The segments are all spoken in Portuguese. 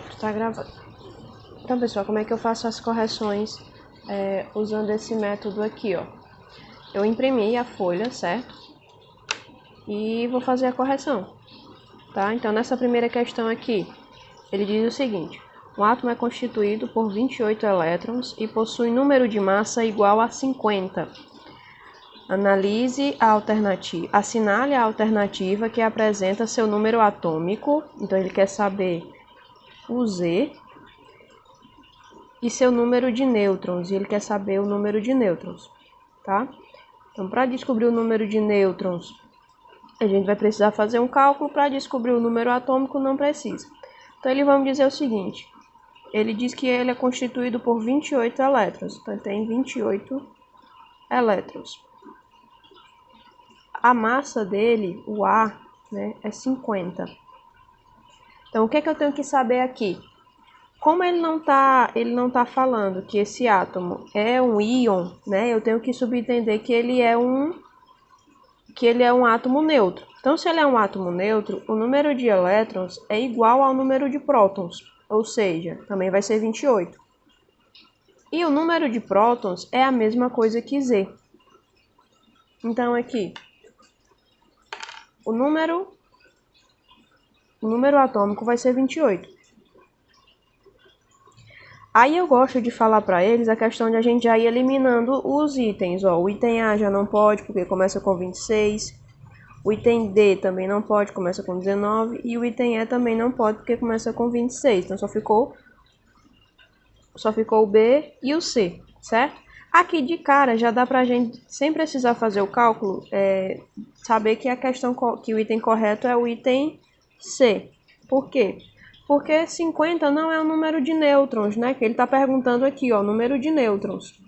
Pronto, tá gravando. Então, pessoal, como é que eu faço as correções usando esse método aqui, ó? Eu imprimi a folha, certo? E vou fazer a correção, tá? Então, nessa primeira questão aqui, ele diz o seguinte: um átomo é constituído por 28 elétrons e possui número de massa igual a 50. Analise a alternativa, assinale a alternativa que apresenta seu número atômico. Então, ele quer saber o Z e seu número de nêutrons, e ele quer saber o número de nêutrons, tá? Então, para descobrir o número de nêutrons, a gente vai precisar fazer um cálculo. Para descobrir o número atômico, não precisa. Então, ele vai dizer o seguinte: ele diz que ele é constituído por 28 elétrons, então ele tem 28 elétrons. A massa dele, o A, né, é 50. Então, o que é que eu tenho que saber aqui? Como ele não tá falando que esse átomo é um íon, né, eu tenho que subentender que ele é um átomo neutro. Então, se ele é um átomo neutro, o número de elétrons é igual ao número de prótons, ou seja, também vai ser 28. E o número de prótons é a mesma coisa que Z. Então, aqui, o número atômico vai ser 28. Aí eu gosto de falar para eles a questão de a gente já ir eliminando os itens. Ó, o item A já não pode, porque começa com 26. O item D também não pode, começa com 19. E o item E também não pode, porque começa com 26. Então, só ficou o B e o C, certo? Aqui de cara já dá pra gente, sem precisar fazer o cálculo, saber que a questão que o item correto é o item C. Por quê? Porque 50 não é o número de nêutrons, né? Que ele está perguntando aqui, ó, número de nêutrons.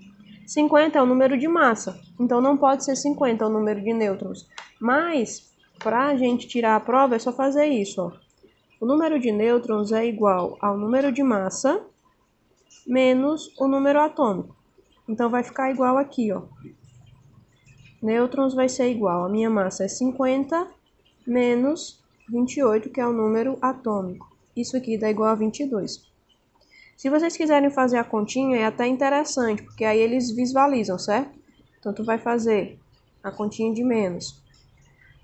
50 é o número de massa, então não pode ser 50 o número de nêutrons. Mas, para a gente tirar a prova, é só fazer isso, ó. O número de nêutrons é igual ao número de massa menos o número atômico. Então, vai ficar igual aqui, ó. Nêutrons vai ser igual, a minha massa é 50 menos 28, que é o número atômico. Isso aqui dá igual a 22. Se vocês quiserem fazer a continha, é até interessante, porque aí eles visualizam, certo? Então, tu vai fazer a continha de menos.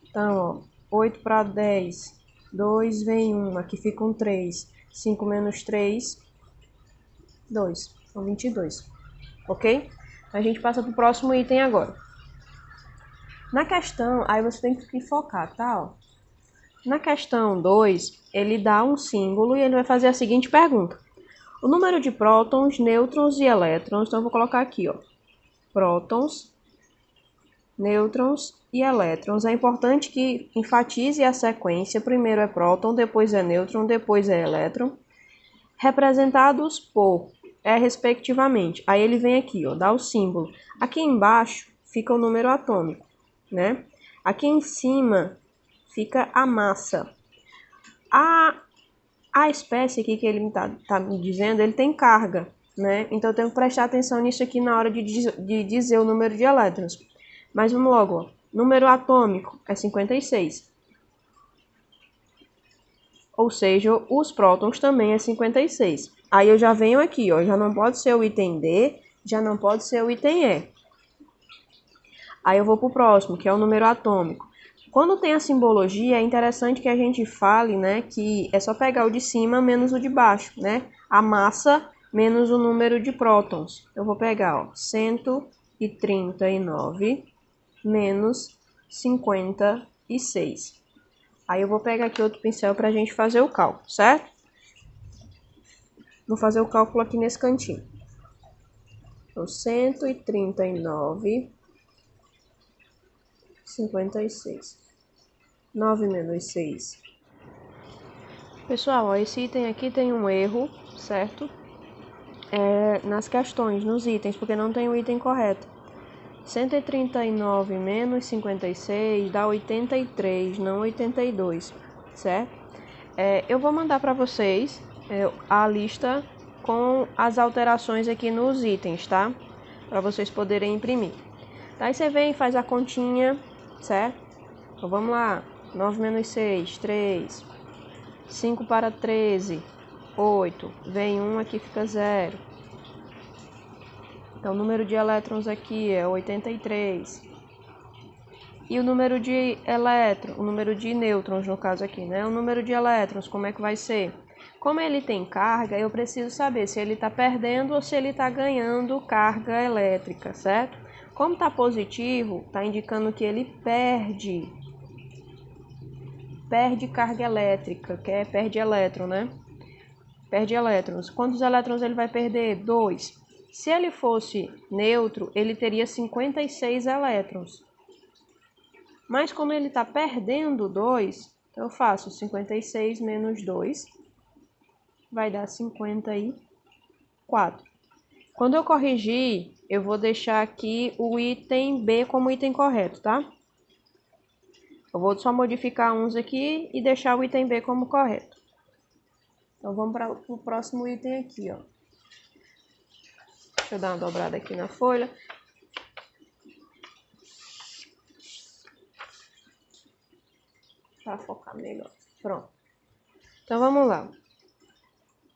Então, ó, 8 para 10, 2 vem 1, aqui fica um 3. 5 menos 3, 2. São 22. Ok? A gente passa para o próximo item agora. Na questão, aí você tem que focar, tá? Ó. Na questão 2, ele dá um símbolo e ele vai fazer a seguinte pergunta: o número de prótons, nêutrons e elétrons, então eu vou colocar aqui, ó, prótons, nêutrons e elétrons. É importante que enfatize a sequência: primeiro é próton, depois é nêutron, depois é elétron, representados por respectivamente. Aí ele vem aqui, ó, dá o símbolo. Aqui embaixo fica o número atômico, né? Aqui em cima fica a massa. A espécie aqui que ele tá me dizendo, ele tem carga, né? Então eu tenho que prestar atenção nisso aqui na hora de dizer o número de elétrons. Mas vamos logo, ó. Número atômico é 56. Ou seja, os prótons também é 56. Aí eu já venho aqui, ó, já não pode ser o item D, já não pode ser o item E. Aí eu vou pro próximo, que é o número atômico. Quando tem a simbologia, é interessante que a gente fale, né, que é só pegar o de cima menos o de baixo, né? A massa menos o número de prótons. Eu vou pegar, ó, 139 menos 56. Aí eu vou pegar aqui outro pincel para a gente fazer o cálculo, certo? Vou fazer o cálculo aqui nesse cantinho. Então, 139, 56. 9 menos 6. Pessoal, ó, esse item aqui tem um erro, certo? Nas questões, nos itens, porque não tem o item correto. 139 menos 56 dá 83, não 82, certo? Eu vou mandar para vocês a lista com as alterações aqui nos itens, tá? Para vocês poderem imprimir. Daí você vem e faz a continha, certo? Então vamos lá. 9 menos 6, 3. 5 para 13. 8. Vem 1, aqui fica 0. Então, o número de elétrons aqui é 83. E o número de elétrons, o número de nêutrons, no caso aqui, né? O número de elétrons, como é que vai ser? Como ele tem carga, eu preciso saber se ele está perdendo ou se ele está ganhando carga elétrica, certo? Como está positivo, está indicando que ele perde carga elétrica, que é perde elétron, né? Perde elétrons. Quantos elétrons ele vai perder? 2. Se ele fosse neutro, ele teria 56 elétrons. Mas como ele está perdendo 2, eu faço 56 menos 2, vai dar 54. Quando eu corrigir, eu vou deixar aqui o item B como item correto, tá? Eu vou só modificar uns aqui e deixar o item B como correto. Então, vamos para o próximo item aqui, ó. Deixa eu dar uma dobrada aqui na folha. Para focar melhor. Pronto. Então, vamos lá.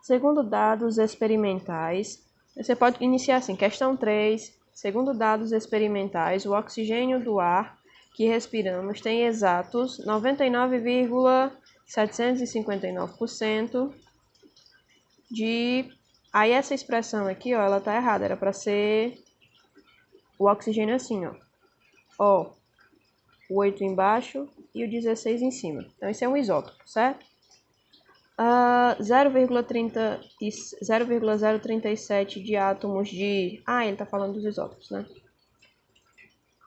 Segundo dados experimentais, você pode iniciar assim, questão 3. Segundo dados experimentais, o oxigênio do ar que respiramos tem exatos 99,759% de... Aí essa expressão aqui, ó, ela tá errada, era para ser o oxigênio assim, ó. Ó, o 8 embaixo e o 16 em cima. Então, esse é um isótopo, certo? 0,037 de átomos de... ele tá falando dos isótopos, né?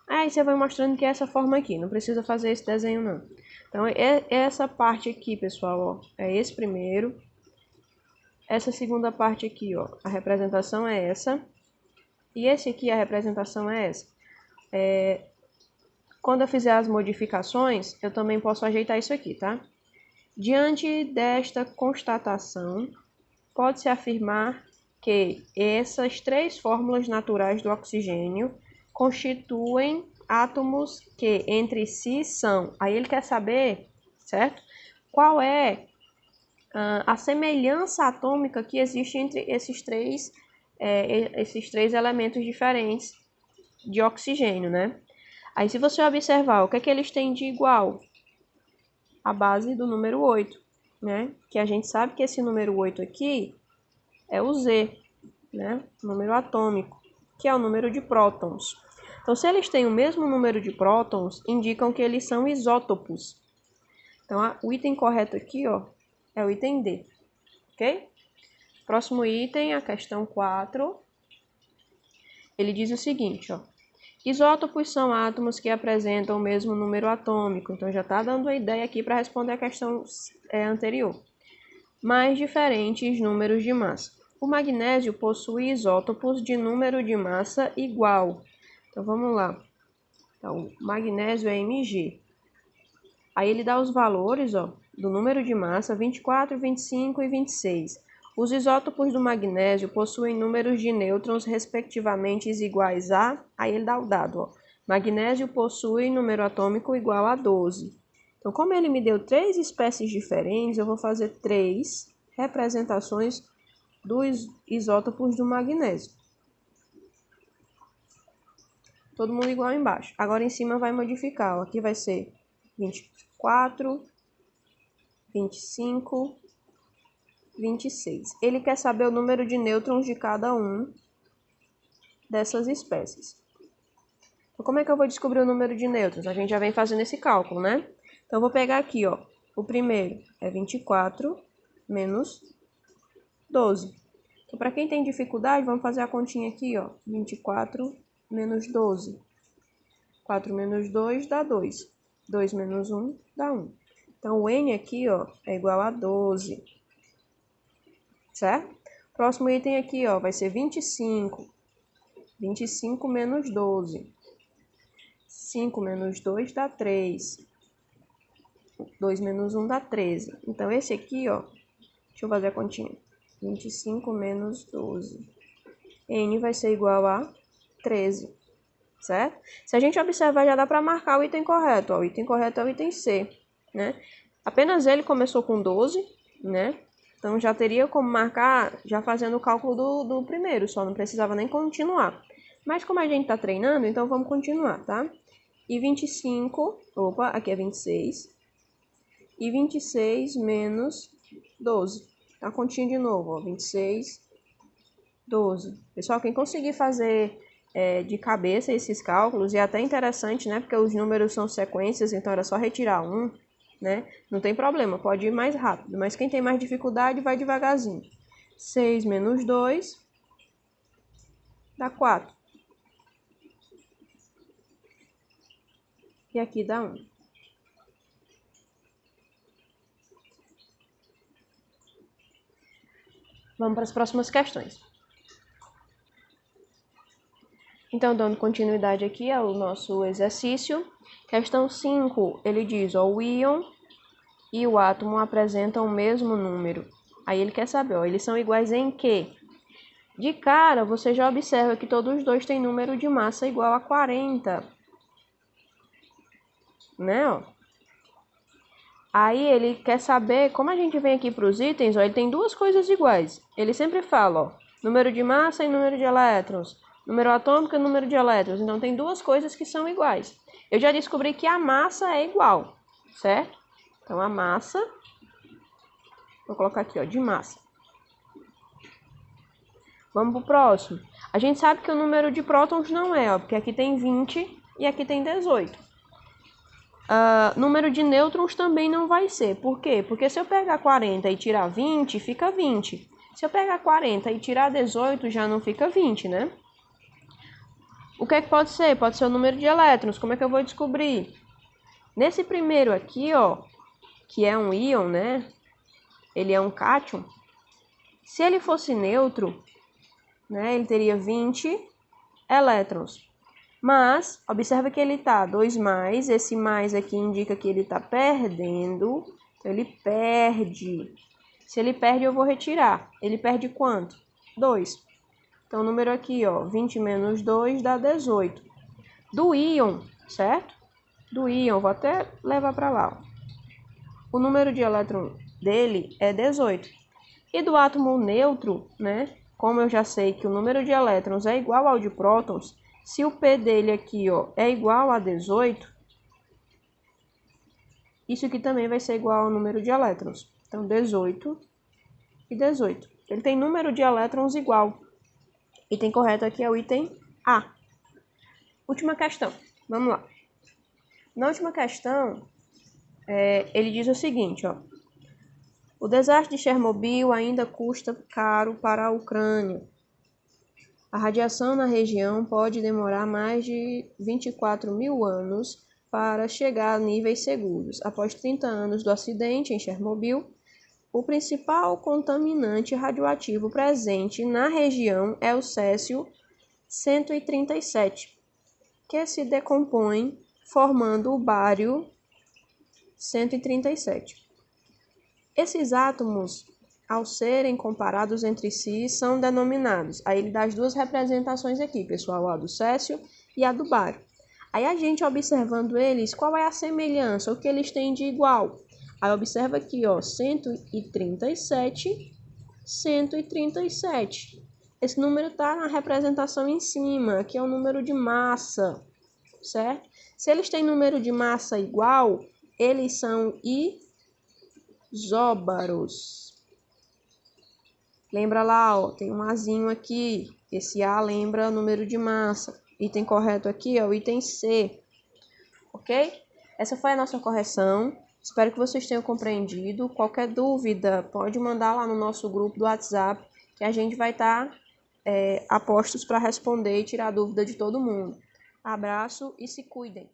Aí você vai mostrando que é essa forma aqui, não precisa fazer esse desenho não. Então, essa parte aqui, pessoal, ó, é esse primeiro. Essa segunda parte aqui, ó, a representação é essa. E esse aqui, a representação é essa. Quando eu fizer as modificações, eu também posso ajeitar isso aqui, tá? Diante desta constatação, pode-se afirmar que essas 3 fórmulas naturais do oxigênio constituem átomos que entre si são. Aí ele quer saber, certo? Qual é a semelhança atômica que existe entre esses três elementos diferentes de oxigênio, né? Aí se você observar, o que é que eles têm de igual? A base do número 8, né? Que a gente sabe que esse número 8 aqui é o Z, né? Número atômico, que é o número de prótons. Então, se eles têm o mesmo número de prótons, indicam que eles são isótopos. Então, o item correto aqui, ó, é o item D, ok? Próximo item, a questão 4. Ele diz o seguinte, ó. Isótopos são átomos que apresentam o mesmo número atômico. Então, já está dando a ideia aqui para responder a questão anterior. Mais diferentes números de massa. O magnésio possui isótopos de número de massa igual. Então, vamos lá. Então, o magnésio é Mg. Aí ele dá os valores, ó, do número de massa 24, 25 e 26. Os isótopos do magnésio possuem números de nêutrons respectivamente iguais a... Aí ele dá o dado, ó. Magnésio possui número atômico igual a 12. Então, como ele me deu 3 espécies diferentes, eu vou fazer 3 representações dos isótopos do magnésio. Todo mundo igual embaixo. Agora em cima vai modificar, ó. Aqui vai ser 24, 25, 26. Ele quer saber o número de nêutrons de cada um dessas espécies. Então, como é que eu vou descobrir o número de nêutrons? A gente já vem fazendo esse cálculo, né? Então, eu vou pegar aqui, ó. O primeiro é 24 menos 12. Então, para quem tem dificuldade, vamos fazer a continha aqui, ó. 24 menos 12. 4 menos 2 dá 2. 2 menos 1 dá 1. Então, o N aqui, ó, é igual a 12. Certo? Próximo item aqui, ó, vai ser 25. 25 menos 12. 5 menos 2 dá 3. 2 menos 1 dá 13. Então, esse aqui, ó, deixa eu fazer a continha. 25 menos 12. N vai ser igual a 13. Certo? Se a gente observar, já dá para marcar o item correto. Ó. O item correto é o item C, né? Apenas ele começou com 12, né? Então, já teria como marcar, já fazendo o cálculo do primeiro, só não precisava nem continuar. Mas como a gente está treinando, então vamos continuar, tá? E 25, opa, aqui é 26. E 26 menos 12. Tá, continha de novo, ó, 26, 12. Pessoal, quem conseguir fazer de cabeça esses cálculos, e é até interessante, né? Porque os números são sequências, então era só retirar um, né? Não tem problema, pode ir mais rápido. Mas quem tem mais dificuldade, vai devagarzinho. 6 menos 2 dá 4. E aqui dá 1. Vamos para as próximas questões. Então, dando continuidade aqui ao nosso exercício. Questão 5, ele diz, ó, o íon e o átomo apresentam o mesmo número. Aí ele quer saber, ó, eles são iguais em quê? De cara, você já observa que todos os dois têm número de massa igual a 40. Né, ó? Aí ele quer saber, como a gente vem aqui para os itens, ó, ele tem duas coisas iguais. Ele sempre fala, ó, número de massa e número de elétrons. Número atômico e número de elétrons. Então, tem duas coisas que são iguais. Eu já descobri que a massa é igual, certo? Então, a massa, vou colocar aqui, ó, de massa. Vamos para o próximo. A gente sabe que o número de prótons não é, ó, porque aqui tem 20 e aqui tem 18. Número de nêutrons também não vai ser. Por quê? Porque se eu pegar 40 e tirar 20, fica 20. Se eu pegar 40 e tirar 18, já não fica 20, né? O que é que pode ser? Pode ser o número de elétrons. Como é que eu vou descobrir? Nesse primeiro aqui, ó, que é um íon, né? Ele é um cátion. Se ele fosse neutro, né, ele teria 20 elétrons. Mas, observa que ele tá 2 mais, esse mais aqui indica que ele tá perdendo, então ele perde. Se ele perde, eu vou retirar. Ele perde quanto? 2. Então, o número aqui, ó, 20 menos 2 dá 18. Do íon, certo? Do íon, vou até levar para lá, ó. O número de elétron dele é 18. E do átomo neutro, né? Como eu já sei que o número de elétrons é igual ao de prótons, se o P dele aqui, ó, é igual a 18, isso aqui também vai ser igual ao número de elétrons. Então, 18 e 18. Ele tem número de elétrons igual. Item correto aqui é o item A. Última questão. Vamos lá. Na última questão, ele diz o seguinte, ó. O desastre de Chernobyl ainda custa caro para a Ucrânia. A radiação na região pode demorar mais de 24 mil anos para chegar a níveis seguros. Após 30 anos do acidente em Chernobyl, o principal contaminante radioativo presente na região é o césio-137, que se decompõe formando o bário-137. Esses átomos, ao serem comparados entre si, são denominados. Aí ele dá as duas representações aqui, pessoal, a do césio e a do bário. Aí a gente observando eles, qual é a semelhança, o que eles têm de igual? Aí observa aqui, ó, 137, 137. Esse número está na representação em cima, que é o número de massa, certo? Se eles têm número de massa igual, eles são isóbaros. Lembra lá, ó, tem um Azinho aqui. Esse A lembra o número de massa. Item correto aqui é o item C. Ok? Essa foi a nossa correção. Espero que vocês tenham compreendido. Qualquer dúvida, pode mandar lá no nosso grupo do WhatsApp, que a gente vai estar a postos para responder e tirar a dúvida de todo mundo. Abraço e se cuidem.